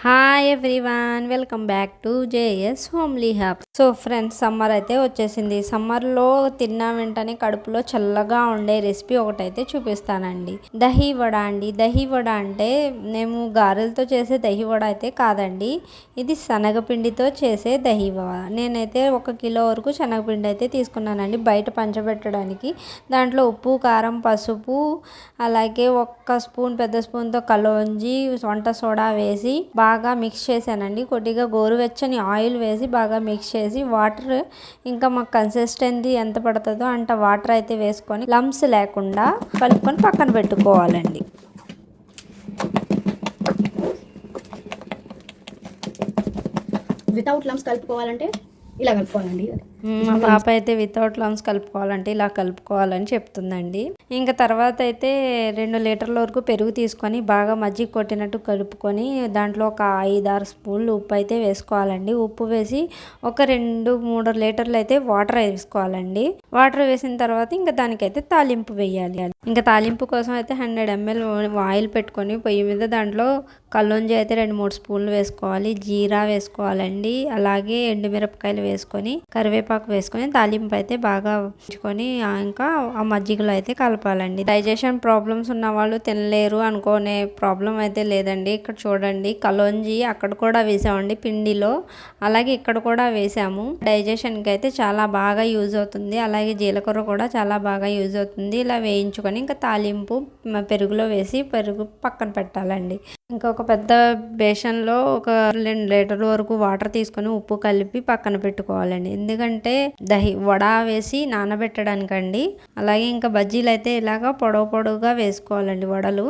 Hi everyone, welcome back to JS homely hub. So friends, summer అయితే వచ్చేసింది. సమ్మర్లో తిన్న వెంటనే కడుపులో చల్లగా ఉండే రెసిపీ ఒకటైతే చూపిస్తానండి. దహీ వడ అండి. దహీ వడ అంటే మేము గారెలతో చేసే దహీ వడ అయితే కాదండి, ఇది శనగపిండితో చేసే దహీ వడ. నేనైతే 1 కిలో వరకు శనగపిండి అయితే తీసుకున్నానండి బయట పంచబెట్టడానికి. దాంట్లో ఉప్పు, కారం, పసుపు, అలాగే 1 స్పూన్ పెద్ద స్పూన్తో కలోంజి, వంట సోడా వేసి బాగా మిక్స్ చేశానండి. కొద్దిగా గోరువెచ్చని ఆయిల్ వేసి బాగా మిక్స్ చేసి వాటర్, ఇంకా మాకు కన్సిస్టెన్సీ ఎంత పడుతుందో అంత వాటర్ అయితే వేసుకొని లమ్స్ లేకుండా కలుపుకొని పక్కన పెట్టుకోవాలండి. వితౌట్ లమ్స్ కలుపుకోవాలంటే ఇలా కలుపుకోవాలండి. మా పాప అయితే వితౌట్ లమ్స్ కలుపుకోవాలంటే ఇలా కలుపుకోవాలని చెప్తుందండి. ఇంకా తర్వాత అయితే 2 లీటర్ల వరకు పెరుగు తీసుకొని బాగా మజ్జిగ కొట్టినట్టు కలుపుకొని దాంట్లో ఒక 5-6 స్పూన్లు ఉప్పు అయితే వేసుకోవాలండి. ఉప్పు వేసి ఒక 2-3 లీటర్లు అయితే వాటర్ వేసుకోవాలండి. వాటర్ వేసిన తర్వాత ఇంకా దానికైతే తాలింపు వేయాలి. ఇంకా తాలింపు కోసం అయితే 100 ml ఆయిల్ పెట్టుకొని పొయ్యి మీద దాంట్లో కల్లుంజి అయితే 2-3 స్పూన్లు వేసుకోవాలి. జీరా వేసుకోవాలండి. అలాగే ఎండుమిరపకాయలు వేసుకొని కరివేపాకు వేసుకొని తాలింపు అయితే బాగా ఉంచుకొని ఇంకా ఆ మజ్జిగలో అయితే కలపాలండి. డైజెషన్ ప్రాబ్లమ్స్ ఉన్న వాళ్ళు తినలేరు అనుకునే ప్రాబ్లం అయితే లేదండి. ఇక్కడ చూడండి, కలోంజి అక్కడ కూడా వేసామండి పిండిలో, అలాగే ఇక్కడ కూడా వేసాము. డైజెషన్కి అయితే చాలా బాగా యూజ్ అవుతుంది. అలాగే జీలకర్ర కూడా చాలా బాగా యూజ్ అవుతుంది. ఇలా వేయించుకొని ఇంకా తాలింపు పెరుగులో వేసి పెరుగు పక్కన పెట్టాలండి. ఇంకొక పెద్ద బేషన్లో ఒక 2 లీటర్ల వరకు వాటర్ తీసుకొని ఉప్పు కలిపి పక్కన పెట్టుకోవాలండి. ఎందుకంటే దహి వడ వేసి నానబెట్టడానికండి. అలాగే ఇంకా బజ్జీలు అయితే ఇలాగా పొడవుగా వేసుకోవాలండి. వడలు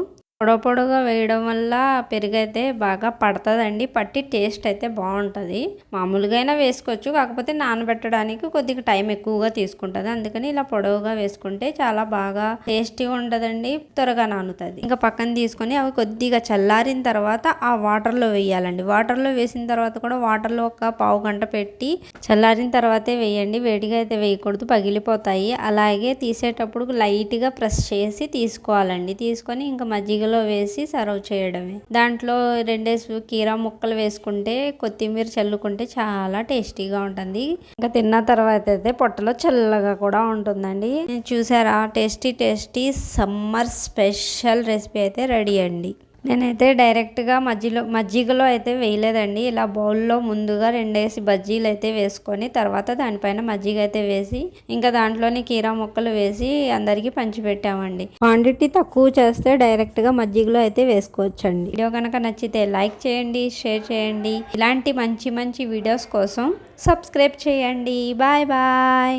పొడవుగా వేయడం వల్ల పెరుగు అయితే బాగా పడుతుందండి. పట్టి టేస్ట్ అయితే బాగుంటుంది. మామూలుగా అయినా వేసుకోవచ్చు, కాకపోతే నానబెట్టడానికి కొద్దిగా టైం ఎక్కువగా తీసుకుంటుంది. అందుకని ఇలా పొడవుగా వేసుకుంటే చాలా బాగా టేస్టీగా ఉంటుందండి, త్వరగా నానుతుంది. ఇంకా పక్కన తీసుకొని అవి కొద్దిగా చల్లారిన తర్వాత ఆ వాటర్లో వేయాలండి. వాటర్లో వేసిన తర్వాత కూడా వాటర్లో ఒక పావు గంట పెట్టి చల్లారిన తర్వాతే వేయండి. వేడిగా అయితే వేయకూడదు, పగిలిపోతాయి. అలాగే తీసేటప్పుడు లైట్గా ప్రెస్ చేసి తీసుకోవాలండి. తీసుకొని ఇంకా మజ్జిగలో వేసి సర్వ్ చేయడమే. దాంట్లో 2 కీరా ముక్కలు వేసుకుంటే, కొత్తిమీర చల్లుకుంటే చాలా టేస్టీగా ఉంటుంది. ఇంకా తిన్న తర్వాత అయితే పొట్టలో చల్లగా కూడా ఉంటుందండి. చూసారా, టేస్టీ సమ్మర్ స్పెషల్ రెసిపీ అయితే రెడీ అండి. నేనైతే డైరెక్ట్గా మజ్జిగలో అయితే వేయలేదండి. ఇలా బౌల్లో ముందుగా 2 బజ్జీలు అయితే వేసుకొని తర్వాత దానిపైన మజ్జిగ అయితే వేసి ఇంకా దాంట్లోని కీరా ముక్కలు వేసి అందరికీ పంచిపెట్టామండి. క్వాంటిటీ తక్కువ చేస్తే డైరెక్ట్గా మజ్జిగలో అయితే వేసుకోవచ్చండి. వీడియో కనుక నచ్చితే లైక్ చేయండి, షేర్ చేయండి. ఇలాంటి మంచి వీడియోస్ కోసం సబ్స్క్రైబ్ చేయండి. బాయ్.